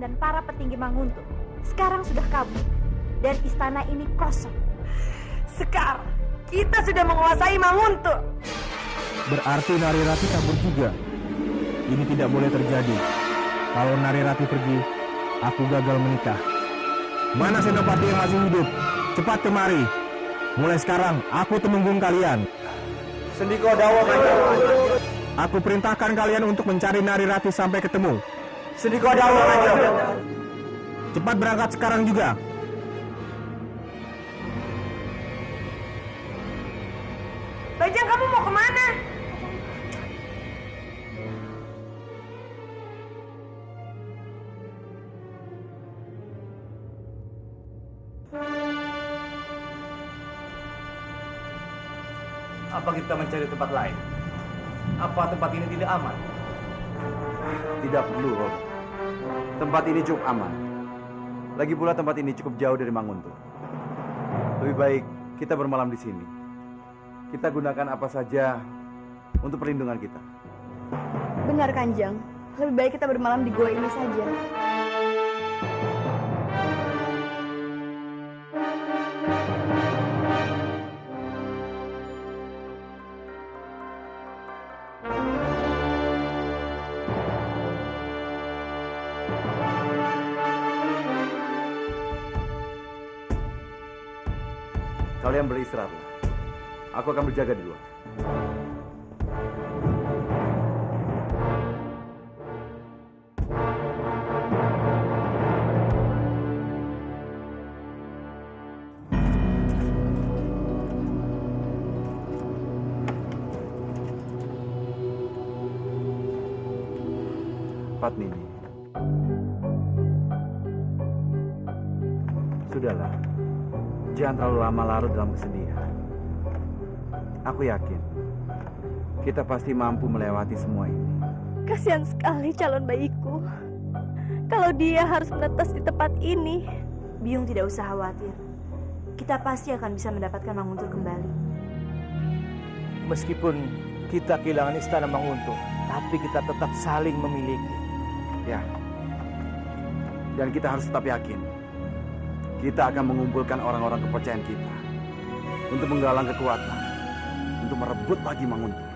dan para petinggi Manguntuh sekarang sudah kabur dan istana ini kosong. Sekarang kita sudah menguasai Manguntuh. Berarti Narirati kabur juga. Ini tidak boleh terjadi. Kalau Narirati pergi, aku gagal menikah. Mana Senopati yang masih hidup? Cepat kemari. Mulai sekarang, aku temunggung kalian. Sendiko Dawa Kanjeng. Aku perintahkan kalian untuk mencari Narirati sampai ketemu. Sendiko Dawa Kanjeng. Cepat berangkat sekarang juga. Bajang, kamu mau kemana? Apa kita mencari tempat lain? Apa tempat ini tidak aman? Tidak perlu, Rob. Tempat ini cukup aman. Lagi pula tempat ini cukup jauh dari Manguntuh. Lebih baik kita bermalam di sini. Kita gunakan apa saja untuk perlindungan kita. Benar, Kanjeng. Lebih baik kita bermalam di gua ini saja. Kalian beristirahatlah. Aku akan berjaga di luar. Padmini. Sudahlah. Jangan terlalu lama larut dalam kesedihan. Aku yakin kita pasti mampu melewati semua ini. Kasihan sekali calon bayiku. Kalau dia harus menetas di tempat ini. Biung tidak usah khawatir. Kita pasti akan bisa mendapatkan Manguntuh kembali. Meskipun kita kehilangan istana Manguntuh, tapi kita tetap saling memiliki. Ya. Dan kita harus tetap yakin. Kita akan mengumpulkan orang-orang kepercayaan kita untuk menggalang kekuatan, untuk merebut lagi Manguntuh.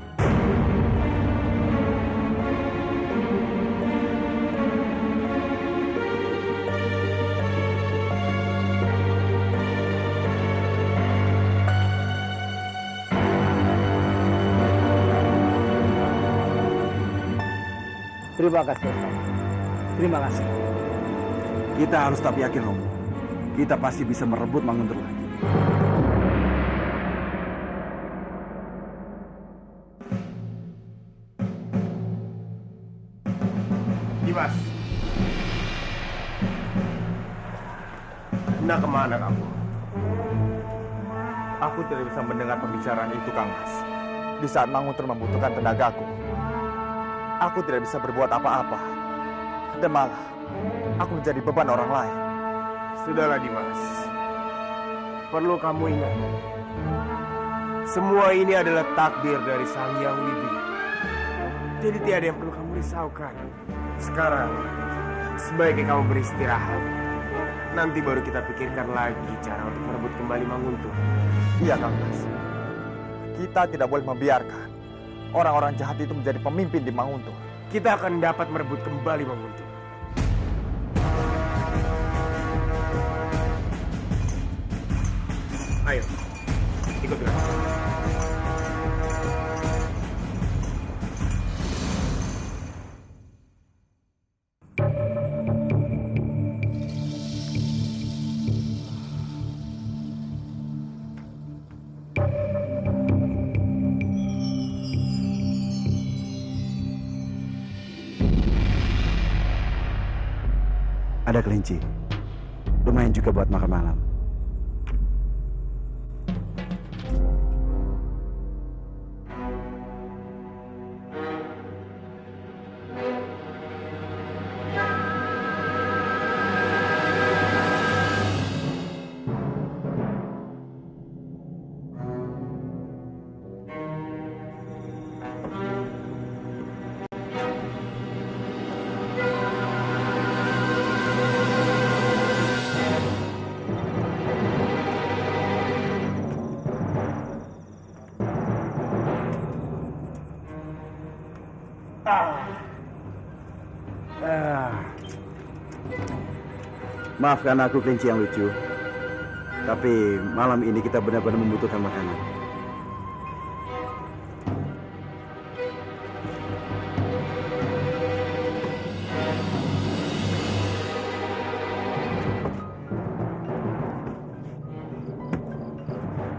Terima kasih, Ustaz. Terima kasih. Kita harus tetap yakin, Romo. Kita pasti bisa merebut Manguntuh lagi. Dimas, hendak kemana kamu? Aku tidak bisa mendengar pembicaraan itu, Kang Mas. Di saat Manguntuh membutuhkan tenagaku, aku tidak bisa berbuat apa-apa. Dan malah, aku menjadi beban orang lain. Sudahlah Dimas, perlu kamu ingat, semua ini adalah takdir dari Sang Hyang Widi. Jadi tiada yang perlu kamu risaukan. Sekarang, sebaiknya kamu beristirahat. Nanti baru kita pikirkan lagi cara untuk merebut kembali Manguntuh. Iya, Kang Mas. Kita tidak boleh membiarkan orang-orang jahat itu menjadi pemimpin di Manguntuh. Kita akan dapat merebut kembali Manguntuh. Ayo, ikut dengan aku. Ada kelinci. Lumayan juga buat makan malam. Maafkan aku kelinci yang lucu. Tapi malam ini kita benar-benar membutuhkan makanan.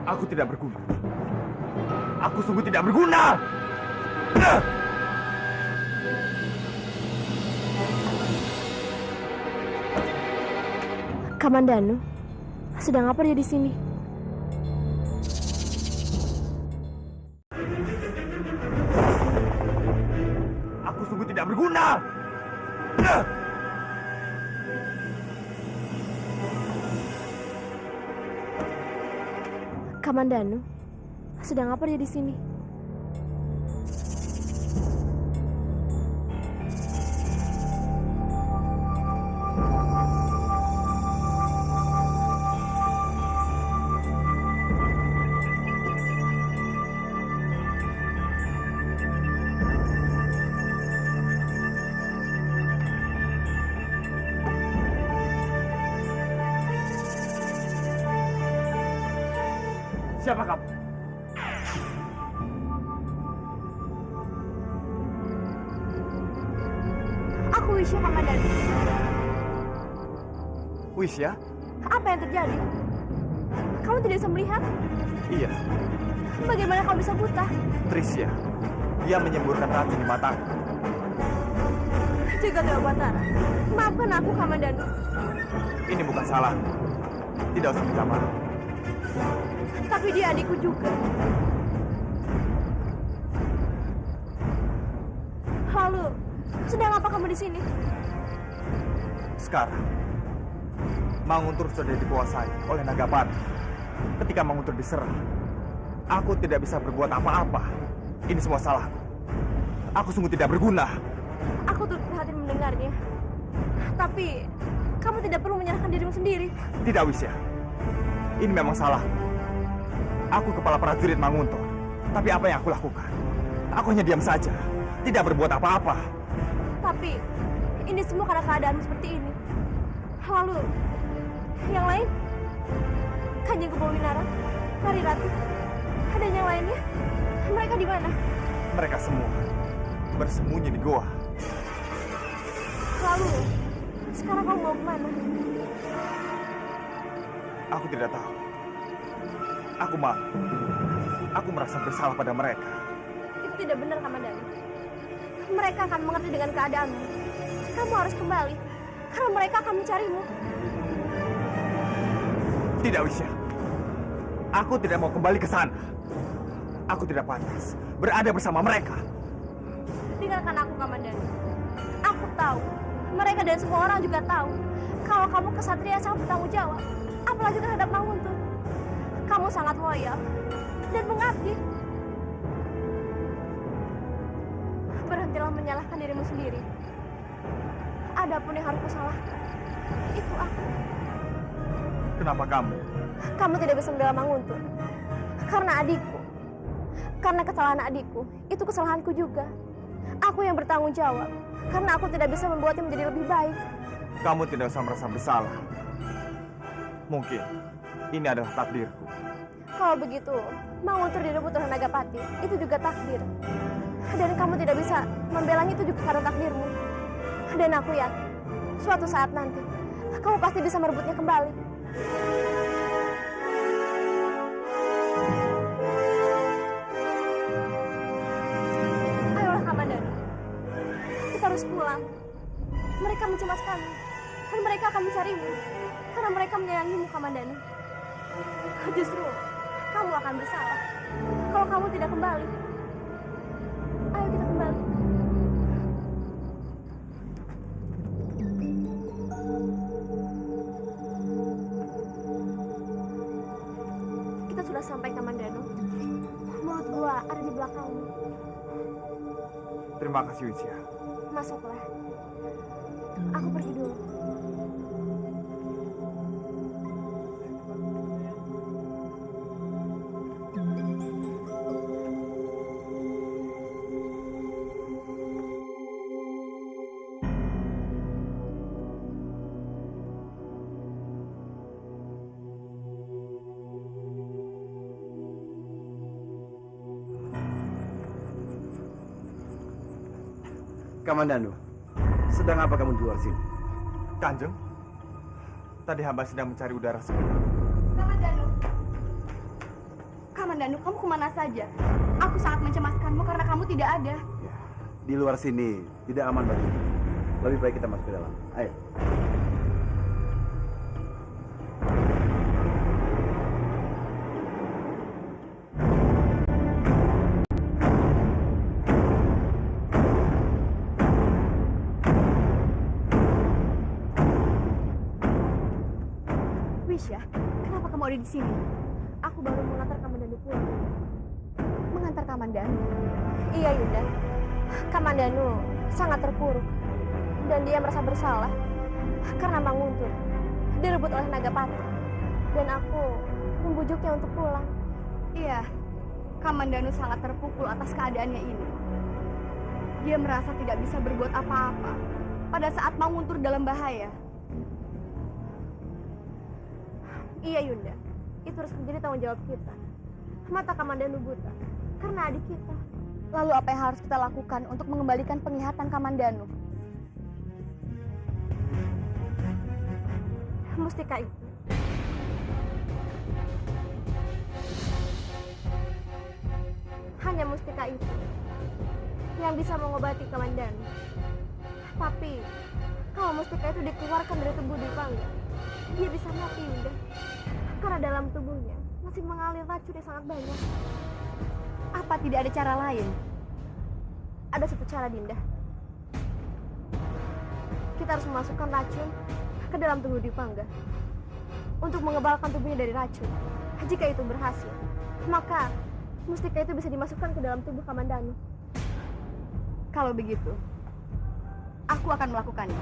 Aku tidak berguna. Aku sungguh tidak berguna. Kamandanu, sedang apa dia di sini? Aku sungguh tidak berguna. Kamandanu, sedang apa dia di sini? Siapa kamu? Aku Wisya, Kamandanu. Wisya? Apa yang terjadi? Kamu tidak bisa melihat? Iya, Bagaimana kamu bisa buta? Trisya. Dia menyemburkan racun di mataku. Juga Dewa Batara. Maafkan aku, Kamandanu. Ini bukan salah. Tidak usah minta maaf. Tapi dia adikku juga. Lalu, sedang apa kamu di sini? Sekarang, Manguntur sudah dikuasai oleh Nagapati. Ketika Manguntur diserang, aku tidak bisa berbuat apa-apa. Ini semua salahku. Aku sungguh tidak berguna. Aku turut prihatin mendengarnya. Tapi, kamu tidak perlu menyerahkan dirimu sendiri. Tidak, Wisya. Ini memang salahku. Aku kepala prajurit Manguntur. Tapi apa yang aku lakukan? Aku hanya diam saja. Tidak berbuat apa-apa. Tapi, ini semua karena keadaanmu seperti ini. Lalu, yang lain? Kanjeng Kepawinara, Nari Rati, dan yang lainnya? Mereka di mana? Mereka semua bersembunyi di goa. Lalu, sekarang kamu mau kemana? Aku tidak tahu. Aku malu. Aku merasa bersalah pada mereka. Itu tidak benar, Kamandanu. Mereka akan mengerti dengan keadaanmu. Kamu harus kembali, karena mereka akan mencarimu. Tidak, Wisya. Aku tidak mau kembali ke sana. Aku tidak pantas berada bersama mereka. Dengarkan aku, Kamandanu. Aku tahu, mereka dan semua orang juga tahu kalau kamu kesatria yang sangat bertanggung jawab, apalagi terhadap Manguntur. Kamu sangat loyal dan mengabdi. Berhentilah menyalahkan dirimu sendiri. Adapun yang harus kusalahkan, itu aku. Kenapa kamu? Kamu tidak bisa membela Manguntur. Karena adikku. Karena kesalahan adikku, itu kesalahanku juga. Aku yang bertanggung jawab. Karena aku tidak bisa membuatnya menjadi lebih baik. Kamu tidak usah merasa bersalah. Mungkin ini adalah takdirku. Kalau begitu, Manguntur direbut oleh Nagapati. Itu juga takdir. Dan kamu tidak bisa membelanya, itu juga karena takdirmu. Dan aku yakin, suatu saat nanti, kamu pasti bisa merebutnya kembali. Ayolah, Kamandanu. Kita harus pulang. Mereka mencemaskanmu. Dan mereka akan mencarimu. Karena mereka menyayangimu, Kamandanu. Justru, kamu akan bersalah kalau kamu tidak kembali. Ayo kita kembali. Kita sudah sampai, Kamandanu. Mulut gua ada di belakangmu. Terima kasih, Wisya. Masuklah. Aku pergi dulu. Kamandanu, sedang apa kamu di luar sini? Kanjeng, tadi hamba sedang mencari udara segar. Kamandanu. Kamandanu, kamu kemana saja? Aku sangat mencemaskanmu karena kamu tidak ada. Ya, di luar sini tidak aman bagimu. Lebih baik kita masuk ke dalam. Ayo. Wisya, kenapa kamu ada di sini? Aku baru mengantar Kamandanu pulang. Mengantar Kamandanu? Iya, Yunda. Kamandanu sangat terpuruk. Dan dia merasa bersalah karena Manguntur direbut oleh Nagapati. Dan aku membujuknya untuk pulang. Iya, Kamandanu sangat terpukul atas keadaannya ini. Dia merasa tidak bisa berbuat apa-apa pada saat Manguntur dalam bahaya. Iya, Yunda. Itu harus menjadi tanggung jawab kita. Mata Kamandanu buta karena adik kita. Lalu apa yang harus kita lakukan untuk mengembalikan penglihatan Kamandanu? Mustika itu. Hanya mustika itu yang bisa mengobati Kamandanu. Tapi kalau mustika itu dikeluarkan dari tubuh Dwipangga, dia bisa mati, Yunda. Karena dalam tubuhnya masih mengalir racun yang sangat banyak. Apa tidak ada cara lain? Ada satu cara, Dinda. Kita harus memasukkan racun ke dalam tubuh Dwipangga untuk mengebalkan tubuhnya dari racun. Jika itu berhasil, maka mustika itu bisa dimasukkan ke dalam tubuh Kamandanu. Kalau begitu, aku akan melakukannya.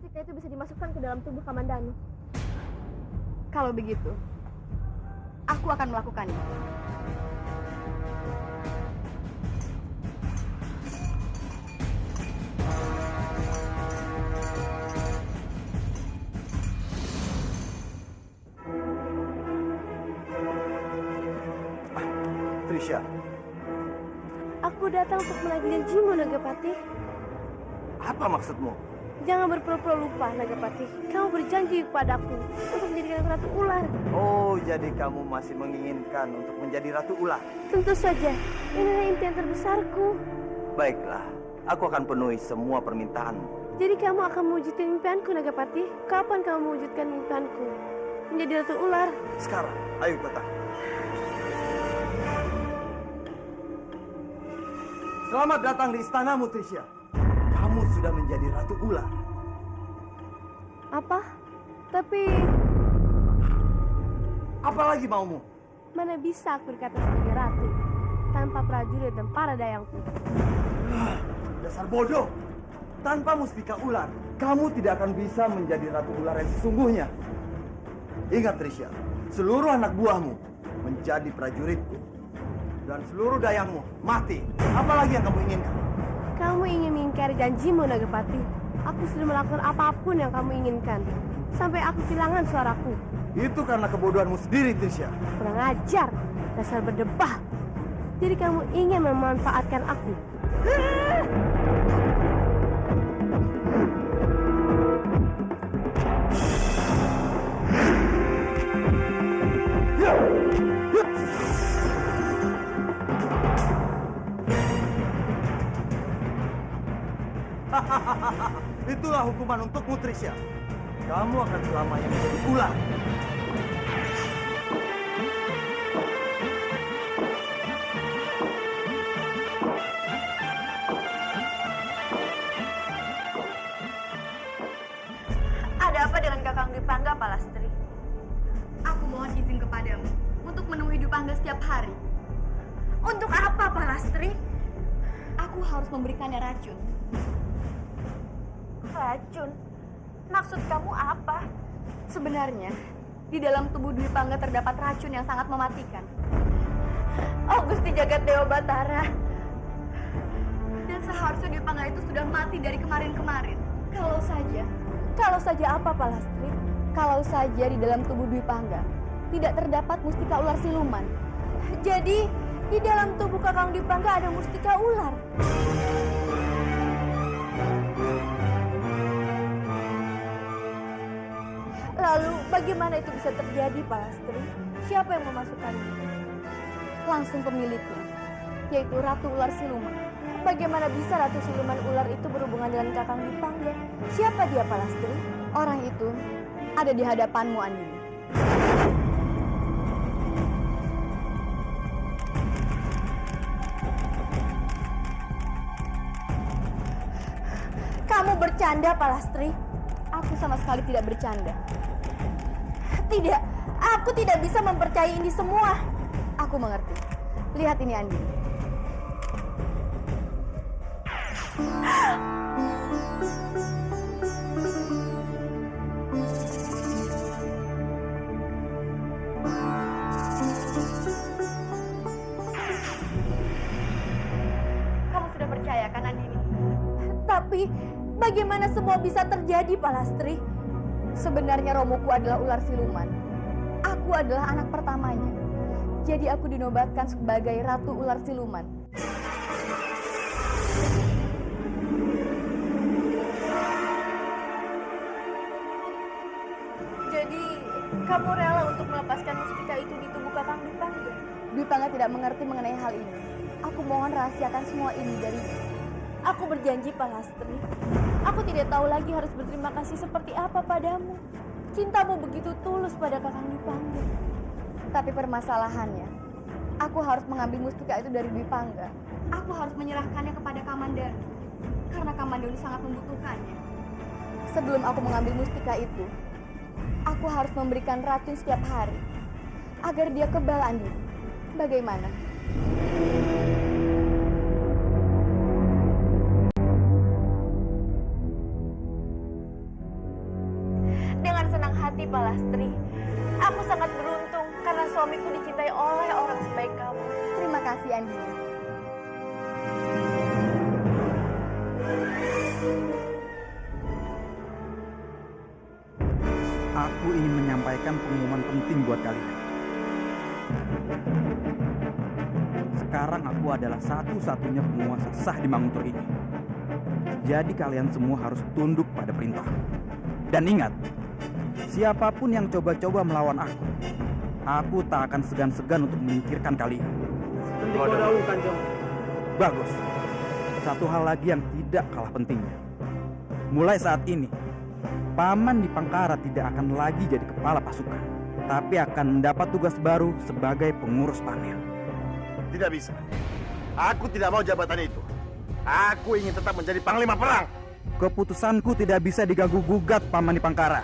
Mustika itu bisa dimasukkan ke dalam tubuh Kamandanu. Kalau begitu, aku akan melakukannya. Trisha, Aku datang untuk menagih janjimu, Nagapati. apa maksudmu? Jangan berpura-pura lupa, Nagapati. Kamu berjanji kepadaku untuk menjadikan Ratu Ular. Oh, jadi kamu masih menginginkan untuk menjadi Ratu Ular? Tentu saja, inilah impian terbesarku. Baiklah, aku akan penuhi semua permintaanmu. Jadi kamu akan mewujudkan impianku, Nagapati? Kapan kamu mewujudkan impianku menjadi Ratu Ular? Sekarang, ayo kota. Selamat datang di istanamu, Trisha. Kamu sudah menjadi Ratu Ular. Apa? Tapi Apalagi maumu? mana bisa aku berkata sebagai ratu tanpa prajurit dan para dayangku? Dasar bodoh. Tanpa mustika ular, kamu tidak akan bisa menjadi Ratu Ular yang sesungguhnya. Ingat, Trisha, seluruh anak buahmu menjadi prajuritku. Dan seluruh dayangmu mati. Apalagi yang kamu inginkan? Kamu ingin mengingkari janjimu, Nagapati. Aku sudah melakukan apapun yang kamu inginkan. Sampai aku kehilangan suaraku. Itu karena kebodohanmu sendiri, Trisha. Kurang ajar, dasar berdebah. Jadi kamu ingin memanfaatkan aku. Itulah hukuman untukmu, Trisha. Kamu akan selamanya menjadi ular. Ada apa dengan Kakang Dwipangga, Palastri? Aku mohon izin kepadamu untuk menemui Dwipangga setiap hari. Untuk apa, Palastri? Aku harus memberikannya racun. Racun? Maksud kamu apa? Sebenarnya, di dalam tubuh Dwipangga terdapat racun yang sangat mematikan. Oh, Gusti Jagat Dewa Batara. Dan seharusnya Dwi Pangga itu sudah mati dari kemarin-kemarin. Kalau saja apa, Palastri? Kalau saja di dalam tubuh Dwi Pangga tidak terdapat mustika ular siluman. Jadi di dalam tubuh Kakang Dwi Pangga ada mustika ular. Lalu bagaimana itu bisa terjadi, Palastri? Siapa yang memasukkannya? Langsung pemiliknya, yaitu Ratu Ular Siluman. Bagaimana bisa Ratu Siluman Ular itu berhubungan dengan Kakang Dwi Pangga? Siapa dia, Palastri? Orang itu ada di hadapanmu, Andini. Kamu bercanda, Palastri? Aku sama sekali tidak bercanda. Tidak, aku tidak bisa mempercayai ini semua. Aku mengerti. Lihat ini, Andini. Kamu sudah percaya kan, Andini? Tapi bagaimana semua bisa terjadi, Palastri? Sebenarnya Romoku adalah ular siluman. Aku adalah anak pertamanya. Jadi aku dinobatkan sebagai Ratu Ular Siluman. Jadi, kamu rela untuk melepaskan mustika itu di tubuh Kakang Dwi Pangga? Dwi Pangga tidak mengerti mengenai hal ini. Aku mohon rahasiakan semua ini darinya. Aku berjanji, Palastri. Aku tidak tahu lagi harus berterima kasih seperti apa padamu. Cintamu begitu tulus pada Kakang Dwi Pangga. Tapi permasalahannya, aku harus mengambil mustika itu dari Dwi Pangga. Aku harus menyerahkannya kepada Kamandanu, karena Kamandanu sangat membutuhkannya. Sebelum aku mengambil mustika itu, aku harus memberikan racun setiap hari, agar dia kebal, Andini. Bagaimana? Dengan senang hati, Palastri. Aku sangat beruntung karena suamiku dicintai oleh orang sebaik kamu. Terima kasih, Andini. Aku ingin menyampaikan pengumuman penting buat kalian. Sekarang aku adalah satu-satunya penguasa sah di Manguntur ini. Jadi kalian semua harus tunduk pada perintah. Dan ingat, siapapun yang coba-coba melawan aku tak akan segan-segan untuk menyingkirkan kalian. Bagus. Satu hal lagi yang tidak kalah pentingnya. Mulai saat ini, Paman Dipangkara tidak akan lagi jadi kepala pasukan, tapi akan mendapat tugas baru sebagai pengurus panen. Tidak bisa. Aku tidak mau jabatan itu. Aku ingin tetap menjadi panglima perang. Keputusanku tidak bisa diganggu-gugat, Paman Dipangkara.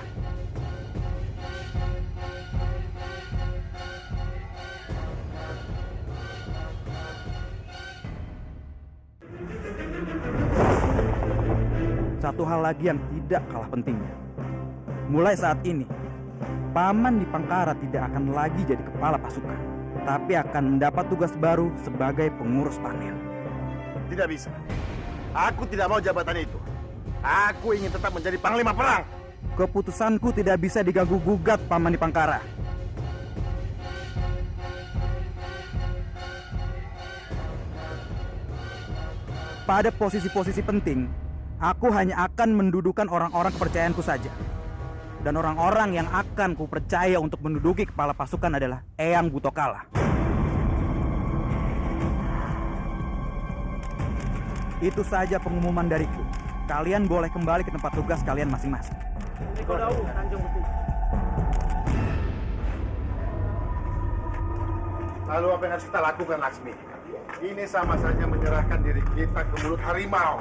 Satu hal lagi yang tidak kalah pentingnya. Mulai saat ini, Paman Dipangkara tidak akan lagi jadi kepala pasukan, tapi akan mendapat tugas baru sebagai pengurus panen. Tidak bisa. Aku tidak mau jabatan itu. Aku ingin tetap menjadi panglima perang. Keputusanku tidak bisa diganggu-gugat, Paman Dipangkara. Pada posisi-posisi penting, aku hanya akan mendudukan orang-orang kepercayaanku saja. Dan orang-orang yang akan kupercaya untuk menduduki kepala pasukan adalah Eyang Butokala. Itu saja pengumuman dariku. Kalian boleh kembali ke tempat tugas kalian masing-masing. Lalu apa yang harus kita lakukan, Laksmi? Ini sama saja menyerahkan diri kita ke mulut harimau.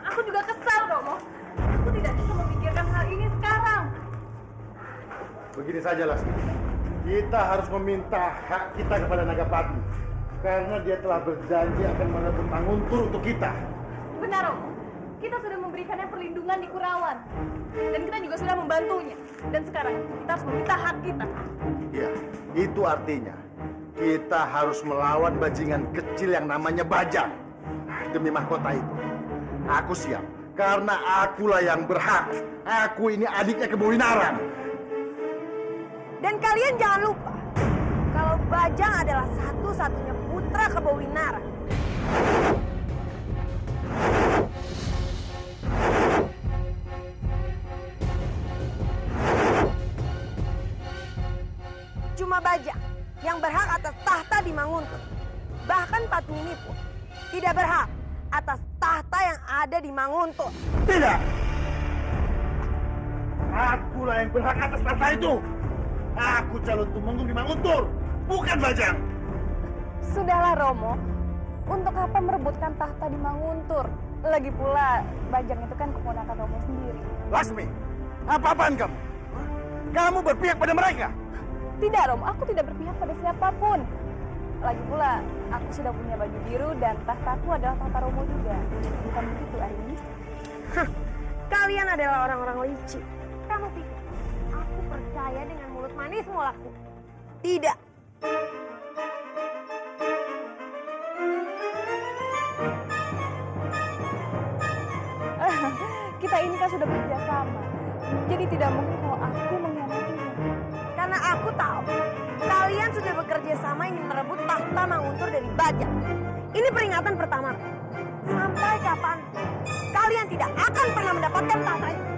Aku juga kesal, Romo. Aku tidak bisa memikirkan hal ini sekarang. Begini saja, Laksmi. Kita harus meminta hak kita kepada Nagapati. Karena dia telah berjanji akan merebut Manguntur untuk kita. Benar, Romo. Kita sudah memberikannya perlindungan di Kurawan. Dan kita juga sudah membantunya. Dan sekarang kita harus meminta hak kita. Ya, itu artinya kita harus melawan bajingan kecil yang namanya Bajang. Demi mahkota itu. Aku siap, karena akulah yang berhak. Aku ini adiknya Kebawinaran. Dan kalian jangan lupa, kalau Bajang adalah satu-satunya putra Kebawinaran. Cuma Bajang yang berhak atas tahta di Manguntur. Bahkan Padmini pun tidak berhak atas tahta yang ada di Manguntur. Tidak. Akulah yang berhak atas tahta itu. Aku calon tumenggung di Manguntur, bukan Bajang. Sudahlah Romo, untuk apa merebutkan tahta di Manguntur? Lagi pula Bajang itu kan keponakan Romo sendiri. Lasmi, apa-apaan kamu? Kamu berpihak pada mereka? Tidak Romo, aku tidak berpihak pada siapapun. Lagi pula aku sudah punya baju biru dan tahtaku adalah tahta Romo juga. Bukan begitu Arini? Kalian adalah orang-orang licik. Kamu pikir aku percaya dengan mulut manismu, Laksmi? Tidak. Kita ini kan sudah bekerja sama. Jadi tidak mungkin kalau aku mengkhianatimu. Karena aku tahu kalian sudah bekerja sama ingin merebut tahta Manguntur dari Bajang. Ini peringatan pertama. Sampai kapan kalian tidak akan pernah mendapatkan tahta itu.